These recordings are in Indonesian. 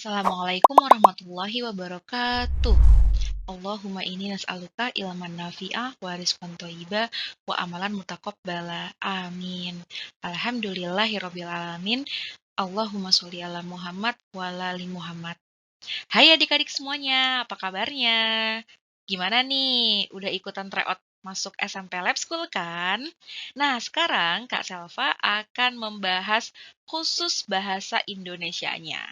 Assalamualaikum warahmatullahi wabarakatuh. Allahumma inni nas'aluka ilman nafi'ah wa rizqan thayyiba wa amalan mutaqabbala. Amin. Alhamdulillahirabbil alamin. Allahumma sholli ala Muhammad wa ala ali Muhammad. Hai adik-adik semuanya, apa kabarnya? Gimana nih? Udah ikutan tryout masuk SMP Lab School kan? Nah, sekarang Kak Selva akan membahas khusus bahasa Indonesianya.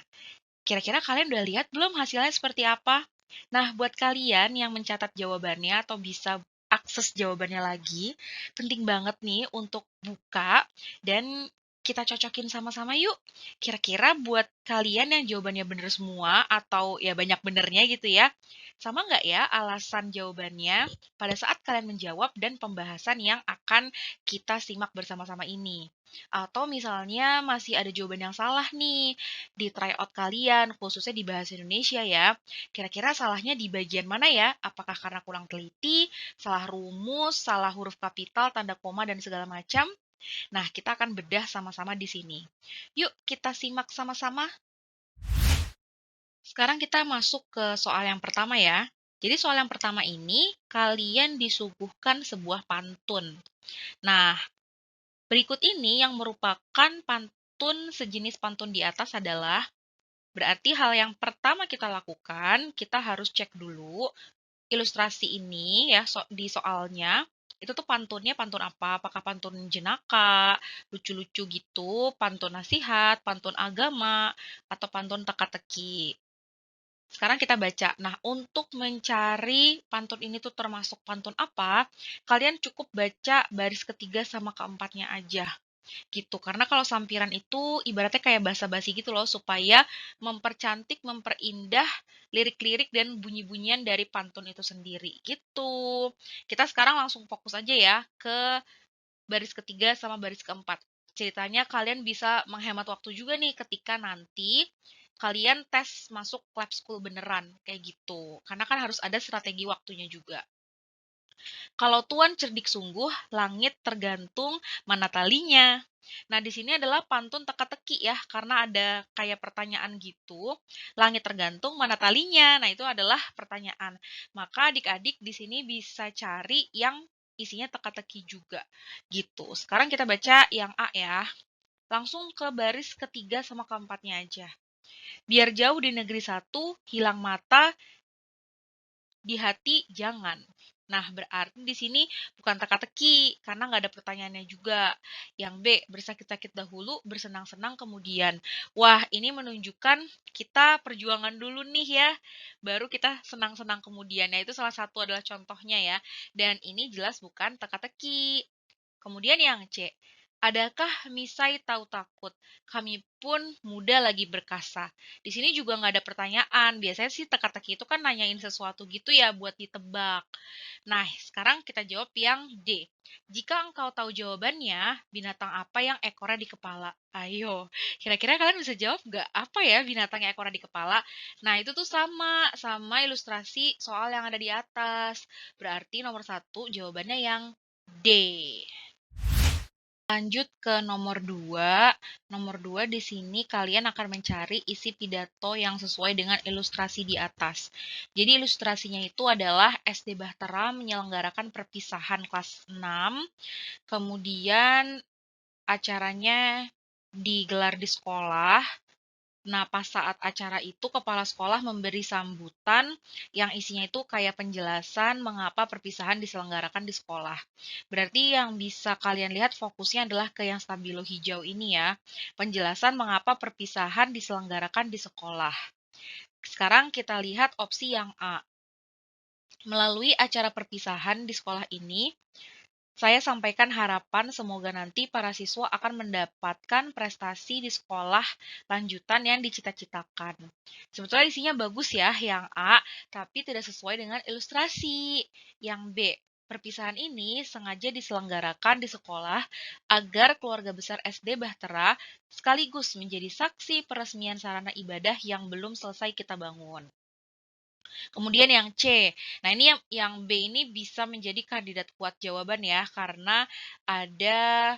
Kira-kira kalian udah lihat belum hasilnya seperti apa? Nah, buat kalian yang mencatat jawabannya atau bisa akses jawabannya lagi, penting banget nih untuk buka dan kita cocokin sama-sama yuk. Kira-kira buat kalian yang jawabannya bener semua atau ya banyak benernya gitu ya, sama nggak ya alasan jawabannya pada saat kalian menjawab dan pembahasan yang akan kita simak bersama-sama ini? Atau misalnya masih ada jawaban yang salah nih, di tryout kalian, khususnya di bahasa Indonesia ya. Kira-kira salahnya di bagian mana ya? Apakah karena kurang teliti, salah rumus, salah huruf kapital, tanda koma, dan segala macam? Nah, kita akan bedah sama-sama di sini. Yuk, kita simak sama-sama. Sekarang kita masuk ke soal yang pertama ya. Jadi soal yang pertama ini, kalian disuguhkan sebuah pantun. Nah, berikut ini yang merupakan pantun sejenis pantun di atas adalah. Berarti hal yang pertama kita lakukan, kita harus cek dulu ilustrasi ini ya di soalnya. Itu tuh pantunnya pantun apa? Apakah pantun jenaka, lucu-lucu gitu, pantun nasihat, pantun agama, atau pantun teka-teki. Sekarang kita baca. Nah, untuk mencari pantun ini tuh termasuk pantun apa, kalian cukup baca baris ketiga sama keempatnya aja gitu. Karena kalau sampiran itu ibaratnya kayak basa-basi gitu loh, supaya mempercantik, memperindah lirik-lirik dan bunyi-bunyian dari pantun itu sendiri gitu. Kita sekarang langsung fokus aja ya ke baris ketiga sama baris keempat. Ceritanya kalian bisa menghemat waktu juga nih ketika nanti kalian tes masuk lab school beneran kayak gitu. Karena kan harus ada strategi waktunya juga. Kalau Tuan cerdik sungguh, langit tergantung mana talinya. Nah, di sini adalah pantun teka-teki ya, karena ada kayak pertanyaan gitu. Langit tergantung mana talinya. Nah, itu adalah pertanyaan. Maka adik-adik di sini bisa cari yang isinya teka-teki juga. Gitu. Sekarang kita baca yang A ya. Langsung ke baris ketiga sama keempatnya aja. Biar jauh di negeri satu, hilang mata, di hati jangan. Nah, berarti di sini bukan teka-teki, karena nggak ada pertanyaannya juga. Yang B, bersakit-sakit dahulu, bersenang-senang kemudian. Wah, ini menunjukkan kita perjuangan dulu nih ya, baru kita senang-senang kemudian. Nah, itu salah satu adalah contohnya ya. Dan ini jelas bukan teka-teki. Kemudian yang C, adakah misai tahu takut? Kami pun muda lagi berkasa. Di sini juga nggak ada pertanyaan. Biasanya sih teka-teki itu kan nanyain sesuatu gitu ya buat ditebak. Nah, sekarang kita jawab yang D. Jika engkau tahu jawabannya, binatang apa yang ekornya di kepala? Ayo, kira-kira kalian bisa jawab nggak apa ya binatang yang ekornya di kepala? Nah, itu tuh sama ilustrasi soal yang ada di atas. Berarti nomor satu jawabannya yang D. Lanjut ke nomor 2. Nomor 2 di sini kalian akan mencari isi pidato yang sesuai dengan ilustrasi di atas. Jadi ilustrasinya itu adalah SD Bahtera menyelenggarakan perpisahan kelas 6. Kemudian acaranya digelar di sekolah. Nah, pas saat acara itu kepala sekolah memberi sambutan yang isinya itu kayak penjelasan mengapa perpisahan diselenggarakan di sekolah. Berarti yang bisa kalian lihat fokusnya adalah ke yang stabilo hijau ini ya. Penjelasan mengapa perpisahan diselenggarakan di sekolah. Sekarang kita lihat opsi yang A. Melalui acara perpisahan di sekolah ini, saya sampaikan harapan semoga nanti para siswa akan mendapatkan prestasi di sekolah lanjutan yang dicita-citakan. Sebetulnya isinya bagus ya yang A, tapi tidak sesuai dengan ilustrasi. Yang B, perpisahan ini sengaja diselenggarakan di sekolah agar keluarga besar SD Bahtera sekaligus menjadi saksi peresmian sarana ibadah yang belum selesai kita bangun. Kemudian yang C. Nah, ini yang B ini bisa menjadi kandidat kuat jawaban ya, karena ada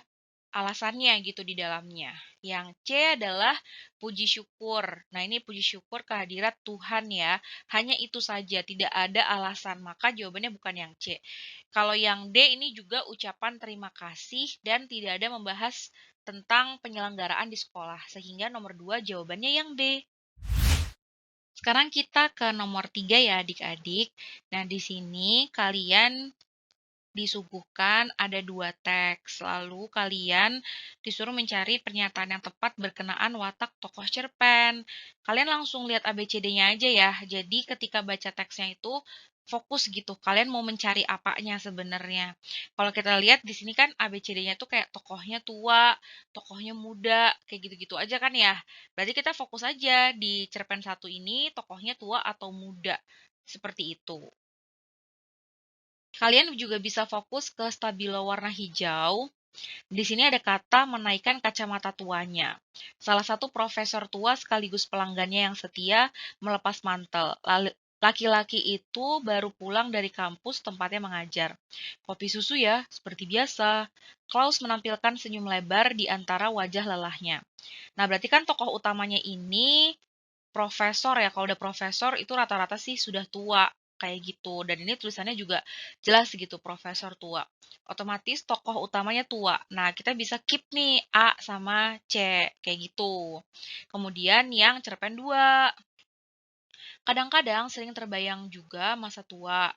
alasannya gitu di dalamnya. Yang C adalah puji syukur. Nah, ini puji syukur kehadirat Tuhan ya. Hanya itu saja, tidak ada alasan. Maka jawabannya bukan yang C. Kalau yang D ini juga ucapan terima kasih dan tidak ada membahas tentang penyelenggaraan di sekolah. Sehingga nomor 2 jawabannya yang D. Sekarang kita ke nomor 3 ya adik-adik. Nah, di sini kalian disuguhkan ada 2 teks, lalu kalian disuruh mencari pernyataan yang tepat berkenaan watak tokoh cerpen. Kalian langsung lihat ABCD-nya aja ya. Jadi ketika baca teksnya itu fokus gitu. Kalian mau mencari apanya sebenarnya. Kalau kita lihat di sini kan ABCD-nya tuh kayak tokohnya tua, tokohnya muda, kayak gitu-gitu aja kan ya. Berarti kita fokus aja di cerpen satu ini tokohnya tua atau muda. Seperti itu. Kalian juga bisa fokus ke stabilo warna hijau. Di sini ada kata menaikkan kacamata tuanya. Salah satu profesor tua sekaligus pelanggannya yang setia melepas mantel. Laki-laki itu baru pulang dari kampus tempatnya mengajar. Kopi susu ya, seperti biasa. Klaus menampilkan senyum lebar di antara wajah lelahnya. Nah, berarti kan tokoh utamanya ini profesor ya, kalau udah profesor itu rata-rata sih sudah tua, kayak gitu. Dan ini tulisannya juga jelas gitu, profesor tua. Otomatis tokoh utamanya tua. Nah, kita bisa keep nih A sama C, kayak gitu. Kemudian yang cerpen 2. Kadang-kadang sering terbayang juga masa tua.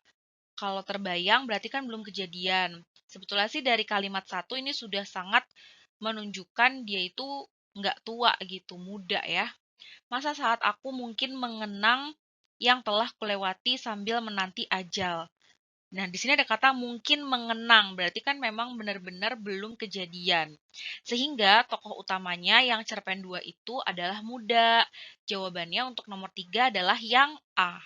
Kalau terbayang berarti kan belum kejadian. Sebetulnya sih dari kalimat satu ini sudah sangat menunjukkan dia itu nggak tua gitu, muda ya. Masa saat aku mungkin mengenang yang telah kulewati sambil menanti ajal. Nah, di sini ada kata mungkin mengenang, berarti kan memang benar-benar belum kejadian. Sehingga tokoh utamanya yang cerpen 2 itu adalah muda. Jawabannya untuk nomor 3 adalah yang A.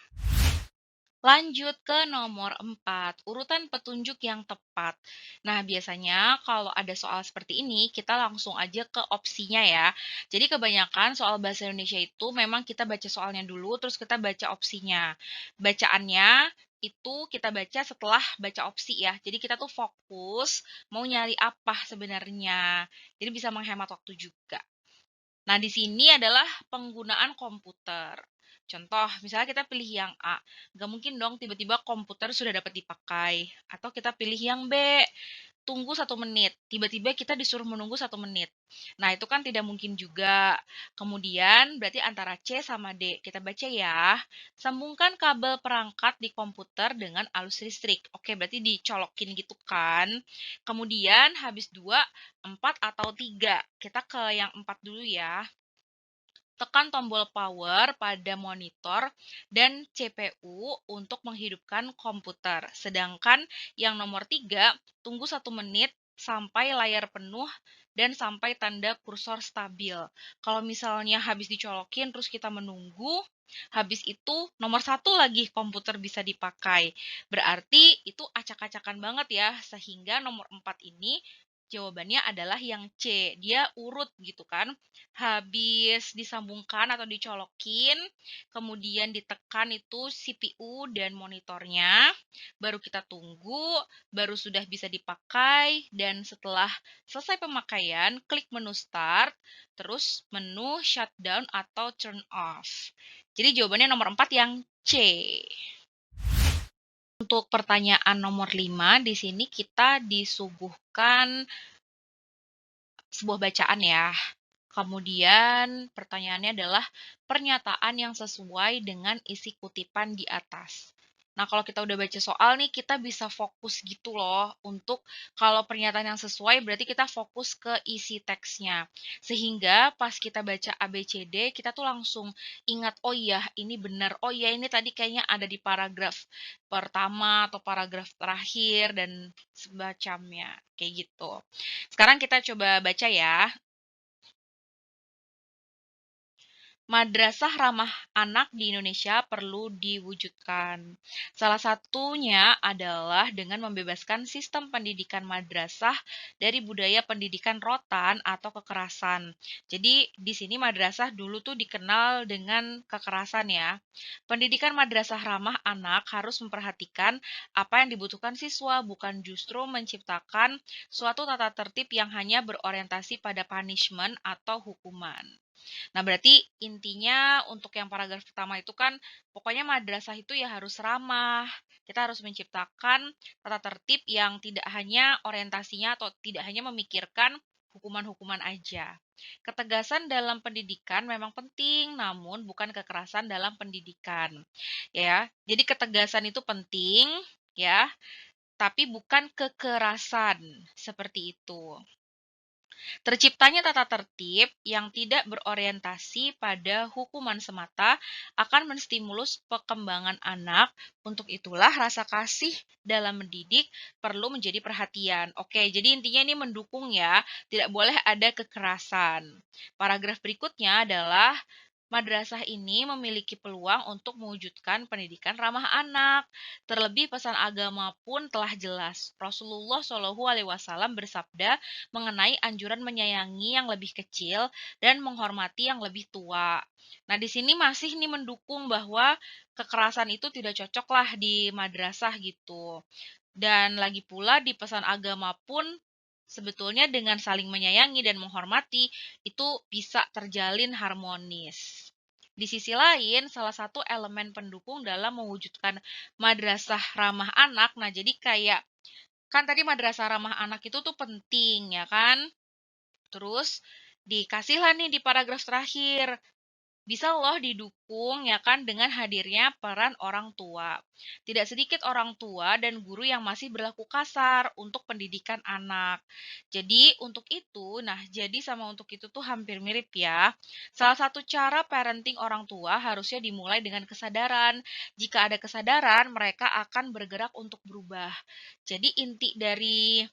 Lanjut ke nomor 4, urutan petunjuk yang tepat. Nah, biasanya kalau ada soal seperti ini, kita langsung aja ke opsinya ya. Jadi kebanyakan soal bahasa Indonesia itu memang kita baca soalnya dulu, terus kita baca opsinya. Bacaannya itu kita baca setelah baca opsi ya. Jadi kita tuh fokus mau nyari apa sebenarnya. Jadi bisa menghemat waktu juga. Nah, di sini adalah penggunaan komputer. Contoh, misalnya kita pilih yang A, nggak mungkin dong tiba-tiba komputer sudah dapat dipakai. Atau kita pilih yang B, tunggu 1 menit, tiba-tiba kita disuruh menunggu 1 menit. Nah, itu kan tidak mungkin juga. Kemudian, berarti antara C sama D. Kita baca ya. Sambungkan kabel perangkat di komputer dengan arus listrik. Oke, berarti dicolokin gitu kan. Kemudian, habis 2, 4 atau 3. Kita ke yang 4 dulu ya. Tekan tombol power pada monitor dan CPU untuk menghidupkan komputer. Sedangkan yang nomor 3, tunggu 1 menit sampai layar penuh dan sampai tanda kursor stabil. Kalau misalnya habis dicolokin terus kita menunggu, habis itu nomor 1 lagi komputer bisa dipakai. Berarti itu acak-acakan banget ya, sehingga nomor 4 ini jawabannya adalah yang C. Dia urut gitu kan. Habis disambungkan atau dicolokin, kemudian ditekan itu CPU dan monitornya, baru kita tunggu, baru sudah bisa dipakai, dan setelah selesai pemakaian, klik menu start, terus menu shutdown atau turn off. Jadi jawabannya nomor 4 yang C. Untuk pertanyaan nomor 5, di sini kita disuguhkan sebuah bacaan ya. Kemudian pertanyaannya adalah pernyataan yang sesuai dengan isi kutipan di atas. Nah, kalau kita udah baca soal nih, kita bisa fokus gitu loh untuk kalau pernyataan yang sesuai berarti kita fokus ke isi teksnya. Sehingga pas kita baca ABCD, kita tuh langsung ingat, oh iya ini benar, oh iya ini tadi kayaknya ada di paragraf pertama atau paragraf terakhir dan semacamnya, kayak gitu. Sekarang kita coba baca ya. Madrasah ramah anak di Indonesia perlu diwujudkan. Salah satunya adalah dengan membebaskan sistem pendidikan madrasah dari budaya pendidikan rotan atau kekerasan. Jadi di sini madrasah dulu tuh dikenal dengan kekerasan ya. Pendidikan madrasah ramah anak harus memperhatikan apa yang dibutuhkan siswa, bukan justru menciptakan suatu tata tertib yang hanya berorientasi pada punishment atau hukuman. Nah, berarti intinya untuk yang paragraf pertama itu kan pokoknya madrasah itu ya harus ramah. Kita harus menciptakan tata tertib yang tidak hanya orientasinya atau tidak hanya memikirkan hukuman-hukuman aja. Ketegasan dalam pendidikan memang penting, namun bukan kekerasan dalam pendidikan. Ya, jadi ketegasan itu penting, ya, tapi bukan kekerasan seperti itu. Terciptanya tata tertib yang tidak berorientasi pada hukuman semata akan menstimulus perkembangan anak. Untuk itulah rasa kasih dalam mendidik perlu menjadi perhatian. Oke, jadi intinya ini mendukung ya, tidak boleh ada kekerasan. Paragraf berikutnya adalah madrasah ini memiliki peluang untuk mewujudkan pendidikan ramah anak. Terlebih pesan agama pun telah jelas. Rasulullah Shallallahu Alaihi Wasallam bersabda mengenai anjuran menyayangi yang lebih kecil dan menghormati yang lebih tua. Nah, di sini masih nih mendukung bahwa kekerasan itu tidak cocok lah di madrasah gitu. Dan lagi pula di pesan agama pun sebetulnya dengan saling menyayangi dan menghormati itu bisa terjalin harmonis. Di sisi lain, salah satu elemen pendukung dalam mewujudkan madrasah ramah anak, nah jadi kayak kan tadi madrasah ramah anak itu tuh penting ya kan? Terus dikasihlah nih di paragraf terakhir bisa loh didukung ya kan dengan hadirnya peran orang tua. Tidak sedikit orang tua dan guru yang masih berlaku kasar untuk pendidikan anak. Jadi untuk itu, nah jadi sama untuk itu tuh hampir mirip ya. Salah satu cara parenting orang tua harusnya dimulai dengan kesadaran. Jika ada kesadaran, mereka akan bergerak untuk berubah. Jadi inti dari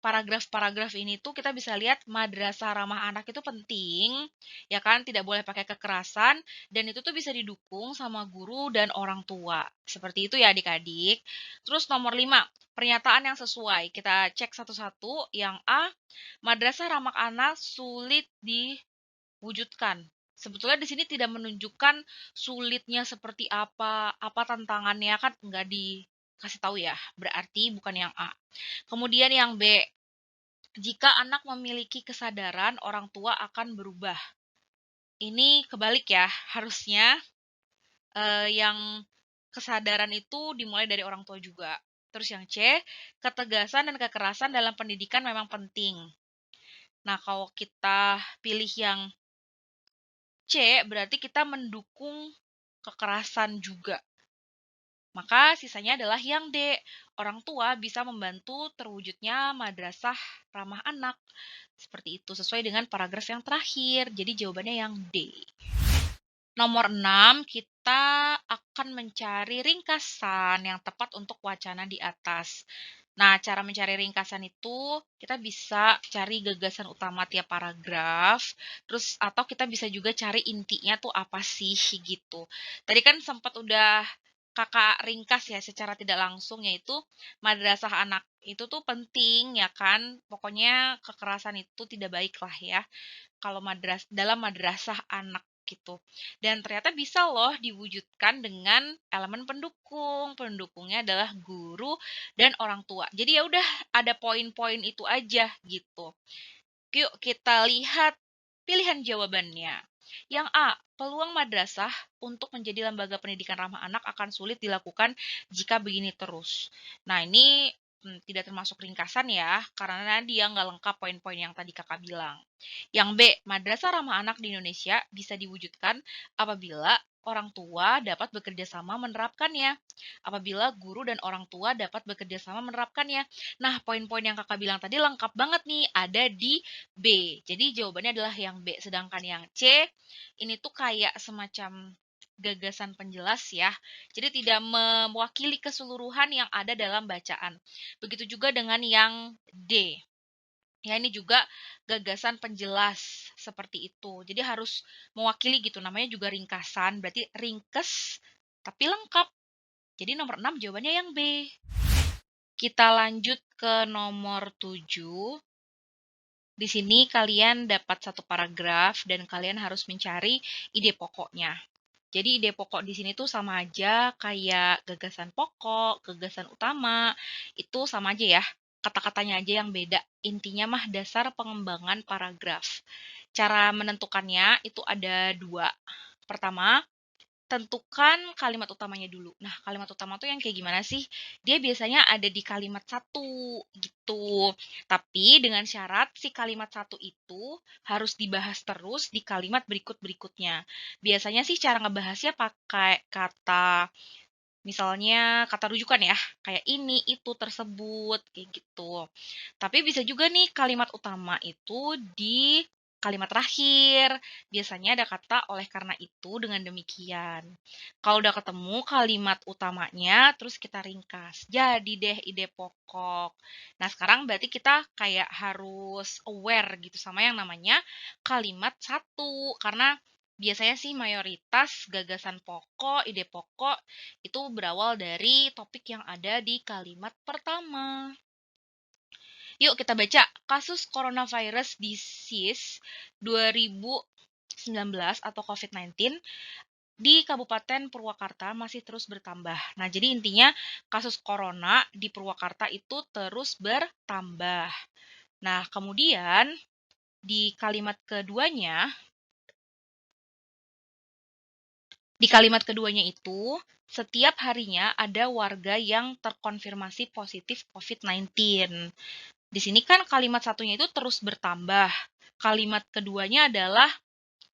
paragraf-paragraf ini tuh kita bisa lihat madrasah ramah anak itu penting, ya kan? Tidak boleh pakai kekerasan, dan itu tuh bisa didukung sama guru dan orang tua. Seperti itu ya adik-adik. Terus nomor 5, pernyataan yang sesuai. Kita cek satu-satu. Yang A, madrasah ramah anak sulit diwujudkan. Sebetulnya di sini tidak menunjukkan sulitnya seperti apa tantangannya kan nggak dikasih tahu ya. Berarti bukan yang A. Kemudian yang B, jika anak memiliki kesadaran, orang tua akan berubah. Ini kebalik ya, harusnya yang kesadaran itu dimulai dari orang tua juga. Terus yang C, ketegasan dan kekerasan dalam pendidikan memang penting. Nah, kalau kita pilih yang C, berarti kita mendukung kekerasan juga. Maka sisanya adalah yang D, orang tua bisa membantu terwujudnya madrasah ramah anak. Seperti itu, sesuai dengan paragraf yang terakhir. Jadi jawabannya yang D. Nomor 6, kita akan mencari ringkasan yang tepat untuk wacana di atas. Nah, cara mencari ringkasan itu kita bisa cari gagasan utama tiap paragraf, terus atau kita bisa juga cari intinya tuh apa sih gitu. Tadi kan sempat udah kakak ringkas ya secara tidak langsung yaitu madrasah anak itu tuh penting ya kan. Pokoknya kekerasan itu tidak baik lah ya kalau dalam madrasah anak gitu. Dan ternyata bisa loh diwujudkan dengan elemen pendukung. Pendukungnya adalah guru dan orang tua. Jadi ya udah ada poin-poin itu aja gitu. Yuk kita lihat pilihan jawabannya. Yang A, peluang madrasah untuk menjadi lembaga pendidikan ramah anak akan sulit dilakukan jika begini terus. Nah, ini tidak termasuk ringkasan ya, karena dia nggak lengkap poin-poin yang tadi kakak bilang. Yang B, madrasah ramah anak di Indonesia bisa diwujudkan apabila orang tua dapat bekerja sama menerapkannya. Apabila guru dan orang tua dapat bekerja sama menerapkannya. Nah, poin-poin yang kakak bilang tadi lengkap banget nih, ada di B. Jadi jawabannya adalah yang B. Sedangkan yang C, ini tuh kayak semacam gagasan penjelas ya. Jadi tidak mewakili keseluruhan yang ada dalam bacaan. Begitu juga dengan yang D. Ya, ini juga gagasan penjelas seperti itu. Jadi harus mewakili gitu, namanya juga ringkasan, berarti ringkes tapi lengkap. Jadi nomor 6 jawabannya yang B. Kita lanjut ke nomor 7. Di sini kalian dapat satu paragraf dan kalian harus mencari ide pokoknya. Jadi ide pokok di sini tuh sama aja kayak gagasan pokok, gagasan utama, itu sama aja ya. Kata-katanya aja yang beda. Intinya mah dasar pengembangan paragraf. Cara menentukannya itu ada dua. Pertama, tentukan kalimat utamanya dulu. Nah, kalimat utama tuh yang kayak gimana sih? Dia biasanya ada di kalimat satu gitu. Tapi dengan syarat si kalimat satu itu harus dibahas terus di kalimat berikut-berikutnya. Biasanya sih cara ngebahasnya pakai kata, misalnya kata rujukan ya, kayak ini, itu, tersebut, kayak gitu. Tapi bisa juga nih kalimat utama itu di kalimat terakhir. Biasanya ada kata oleh karena itu dengan demikian. Kalau udah ketemu kalimat utamanya, terus kita ringkas. Jadi deh ide pokok. Nah, sekarang berarti kita kayak harus aware gitu sama yang namanya kalimat satu. Karena biasanya sih mayoritas gagasan pokok, ide pokok itu berawal dari topik yang ada di kalimat pertama. Yuk kita baca kasus coronavirus disease 2019 atau COVID-19 di Kabupaten Purwakarta masih terus bertambah. Nah, jadi intinya kasus corona di Purwakarta itu terus bertambah. Nah, kemudian di kalimat keduanya, itu, setiap harinya ada warga yang terkonfirmasi positif COVID-19. Di sini kan kalimat satunya itu terus bertambah. Kalimat keduanya adalah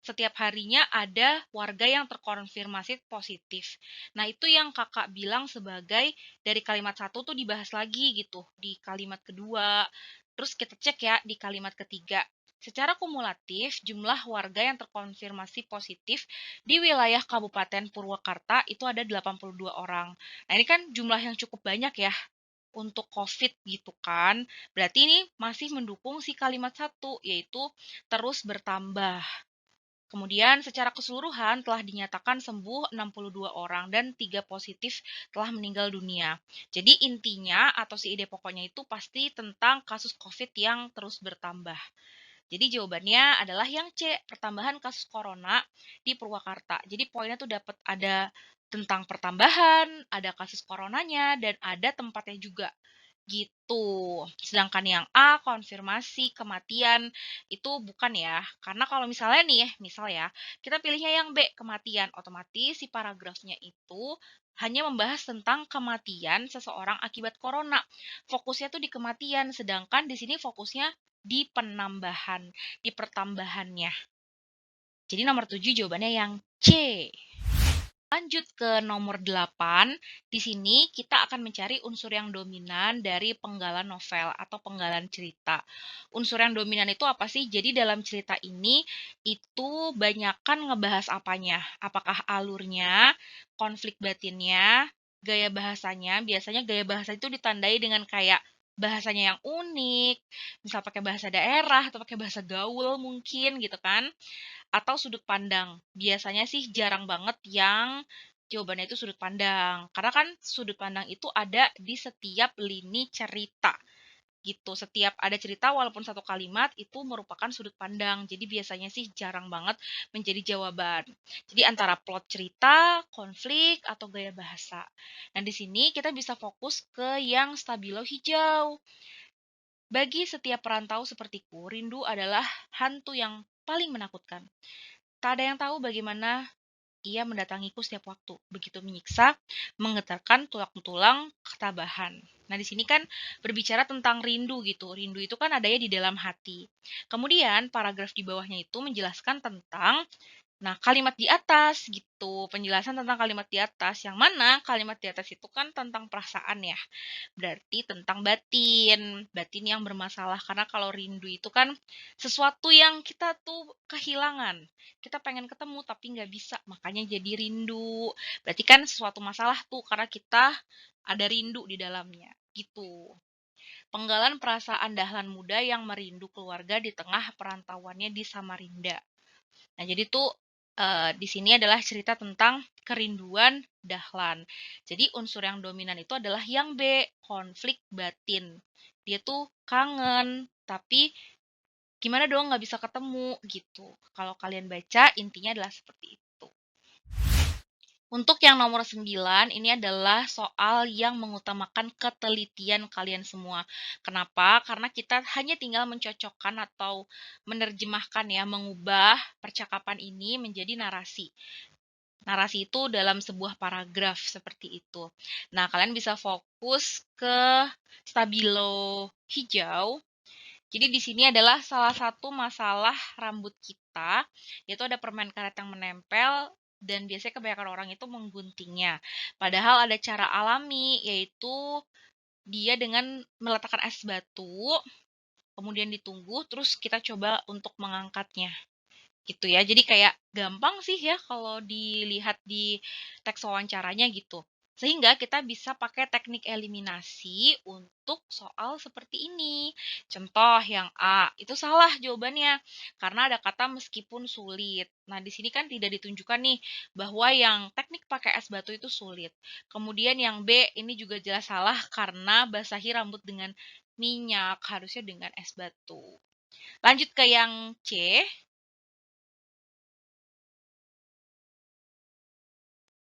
setiap harinya ada warga yang terkonfirmasi positif. Nah, itu yang kakak bilang sebagai dari kalimat satu tuh dibahas lagi gitu di kalimat kedua. Terus kita cek ya di kalimat ketiga. Secara kumulatif, jumlah warga yang terkonfirmasi positif di wilayah Kabupaten Purwakarta itu ada 82 orang. Nah, ini kan jumlah yang cukup banyak ya untuk COVID gitu kan. Berarti ini masih mendukung si kalimat satu, yaitu terus bertambah. Kemudian secara keseluruhan telah dinyatakan sembuh 62 orang dan 3 positif telah meninggal dunia. Jadi intinya atau si ide pokoknya itu pasti tentang kasus COVID yang terus bertambah. Jadi jawabannya adalah yang C, pertambahan kasus corona di Purwakarta. Jadi poinnya tuh dapat ada tentang pertambahan, ada kasus coronanya, dan ada tempatnya juga. Gitu. Sedangkan yang A, konfirmasi kematian, itu bukan ya. Karena kalau misalnya nih ya, misal ya, kita pilihnya yang B, kematian. Otomatis si paragrafnya itu hanya membahas tentang kematian seseorang akibat corona. Fokusnya tuh di kematian, sedangkan di sini fokusnya di penambahan, di pertambahannya. Jadi nomor 7 jawabannya yang C. Lanjut ke nomor 8. Di sini kita akan mencari unsur yang dominan dari penggalan novel atau penggalan cerita. Unsur yang dominan itu apa sih? Jadi dalam cerita ini itu banyakkan ngebahas apanya? Apakah alurnya, konflik batinnya, gaya bahasanya? Biasanya gaya bahasa itu ditandai dengan kayak bahasanya yang unik, misal pakai bahasa daerah atau pakai bahasa gaul mungkin gitu kan, atau sudut pandang. Biasanya sih jarang banget yang jawabannya itu sudut pandang. Karena kan sudut pandang itu ada di setiap lini cerita gitu. Setiap ada cerita walaupun satu kalimat itu merupakan sudut pandang. Jadi biasanya sih jarang banget menjadi jawaban. Jadi antara plot cerita, konflik, atau gaya bahasa. Nah, di sini kita bisa fokus ke yang stabilo hijau. Bagi setiap perantau sepertiku, rindu adalah hantu yang paling menakutkan. Tak ada yang tahu bagaimana ia mendatangiku setiap waktu, begitu menyiksa, menggetarkan tulang-tulang ketabahan. Nah, di sini kan berbicara tentang rindu gitu. Rindu itu kan adanya di dalam hati. Kemudian paragraf di bawahnya itu menjelaskan tentang kalimat di atas gitu, penjelasan tentang kalimat di atas, yang mana kalimat di atas itu kan tentang perasaan ya, berarti tentang batin, batin yang bermasalah, karena kalau rindu itu kan sesuatu yang kita tuh kehilangan, kita pengen ketemu tapi nggak bisa, makanya jadi rindu, berarti kan sesuatu masalah tuh karena kita ada rindu di dalamnya, gitu. Penggalan perasaan dahlan muda yang merindu keluarga di tengah perantauannya di Samarinda. Nah, jadi tuh di sini adalah cerita tentang kerinduan dahlan. Jadi unsur yang dominan itu adalah yang B, konflik batin. Dia tuh kangen, tapi gimana dong nggak bisa ketemu gitu. Kalau kalian baca, intinya adalah seperti itu. Untuk yang nomor 9, ini adalah soal yang mengutamakan ketelitian kalian semua. Kenapa? Karena kita hanya tinggal mencocokkan atau menerjemahkan ya, mengubah percakapan ini menjadi narasi. Narasi itu dalam sebuah paragraf seperti itu. Nah, kalian bisa fokus ke stabilo hijau. Jadi di sini adalah salah satu masalah rambut kita, yaitu ada permen karet yang menempel dan biasanya kebanyakan orang itu mengguntingnya. Padahal ada cara alami, yaitu dia dengan meletakkan es batu, kemudian ditunggu, terus kita coba untuk mengangkatnya. Gitu ya. Jadi kayak gampang sih ya kalau dilihat di teks wawancaranya gitu. Sehingga kita bisa pakai teknik eliminasi untuk soal seperti ini. Contoh yang A, itu salah jawabannya karena ada kata meskipun sulit. Nah, di sini kan tidak ditunjukkan nih bahwa yang teknik pakai es batu itu sulit. Kemudian yang B, ini juga jelas salah karena basahi rambut dengan minyak, harusnya dengan es batu. Lanjut ke yang C,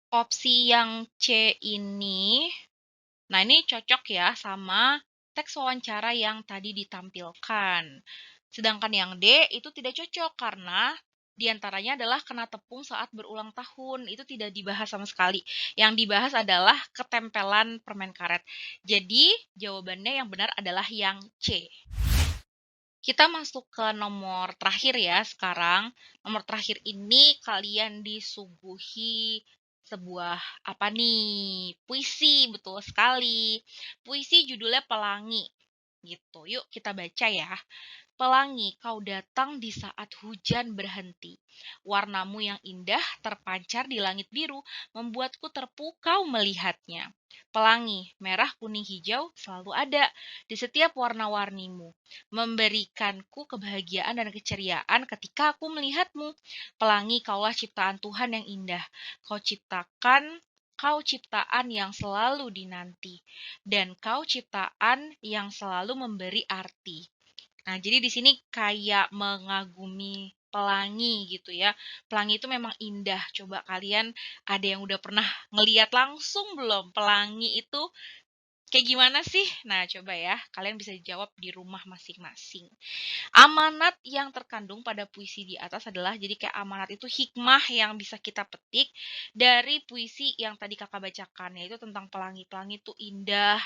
opsi yang C ini, nah ini cocok ya sama teks wawancara yang tadi ditampilkan. Sedangkan yang D itu tidak cocok karena diantaranya adalah kena tepung saat berulang tahun. Itu tidak dibahas sama sekali. Yang dibahas adalah ketempelan permen karet. Jadi jawabannya yang benar adalah yang C. Kita masuk ke nomor terakhir ya sekarang. Nomor terakhir ini kalian disuguhi sebuah apa nih? Puisi, betul sekali. Puisi judulnya Pelangi. Gitu. Yuk kita baca ya. Pelangi, kau datang di saat hujan berhenti. Warnamu yang indah terpancar di langit biru, membuatku terpukau melihatnya. Pelangi, merah, kuning, hijau selalu ada di setiap warna-warnimu, memberikanku kebahagiaan dan keceriaan ketika aku melihatmu. Pelangi, kaulah ciptaan Tuhan yang indah. Kau ciptaan yang selalu dinanti, dan kau ciptaan yang selalu memberi arti. Nah, jadi di sini kayak mengagumi pelangi gitu ya. Pelangi itu memang indah. Coba kalian ada yang udah pernah ngeliat langsung belum pelangi itu kayak gimana sih? Nah, coba ya, kalian bisa jawab di rumah masing-masing. Amanat yang terkandung pada puisi di atas adalah jadi kayak amanat itu hikmah yang bisa kita petik dari puisi yang tadi kakak bacakan, yaitu tentang pelangi. Pelangi itu indah,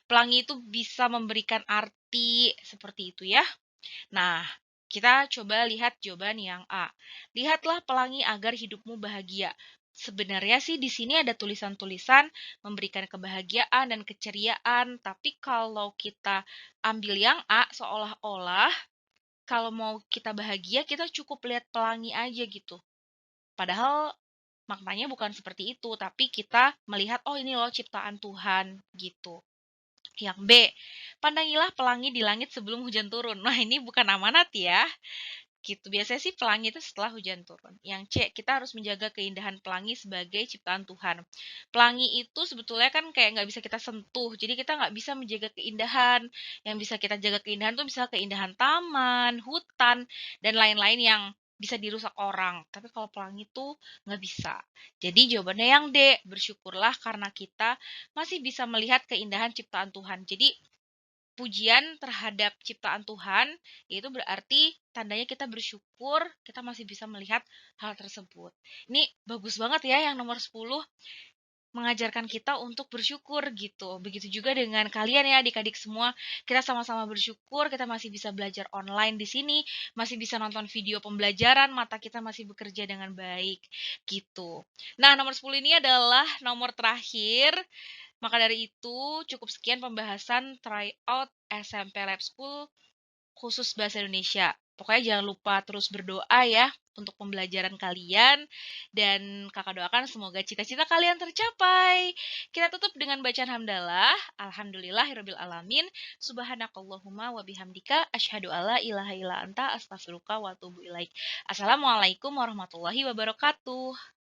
pelangi itu bisa memberikan arti seperti itu ya. Nah, kita coba lihat jawaban yang A. Lihatlah pelangi agar hidupmu bahagia. Sebenarnya sih di sini ada tulisan-tulisan memberikan kebahagiaan dan keceriaan, tapi kalau kita ambil yang A seolah-olah kalau mau kita bahagia kita cukup lihat pelangi aja gitu. Padahal maknanya bukan seperti itu, tapi kita melihat oh ini loh ciptaan Tuhan gitu. Yang B, pandangilah pelangi di langit sebelum hujan turun. Nah, ini bukan amanat ya. Gitu. Biasanya sih pelangi itu setelah hujan turun. Yang C, kita harus menjaga keindahan pelangi sebagai ciptaan Tuhan. Pelangi itu sebetulnya kan kayak nggak bisa kita sentuh. Jadi kita nggak bisa menjaga keindahan. Yang bisa kita jaga keindahan tuh bisa keindahan taman, hutan, dan lain-lain yang bisa dirusak orang. Tapi kalau pelangi itu nggak bisa. Jadi jawabannya yang D, bersyukurlah karena kita masih bisa melihat keindahan ciptaan Tuhan. Jadi pujian terhadap ciptaan Tuhan, yaitu berarti tandanya kita bersyukur, kita masih bisa melihat hal tersebut. Ini bagus banget ya yang nomor 10, mengajarkan kita untuk bersyukur gitu. Begitu juga dengan kalian ya adik-adik semua, kita sama-sama bersyukur, kita masih bisa belajar online di sini, masih bisa nonton video pembelajaran, mata kita masih bekerja dengan baik gitu. Nah, nomor 10 ini adalah nomor terakhir. Maka dari itu, cukup sekian pembahasan tryout SMP Lab School khusus Bahasa Indonesia. Pokoknya jangan lupa terus berdoa ya untuk pembelajaran kalian dan Kakak doakan semoga cita-cita kalian tercapai. Kita tutup dengan bacaan hamdalah. Alhamdulillahirabbil alamin. Subhanakallahumma wa bihamdika asyhadu alla ilaha illa anta astaghfiruka wa atubu ilaik. Assalamualaikum warahmatullahi wabarakatuh.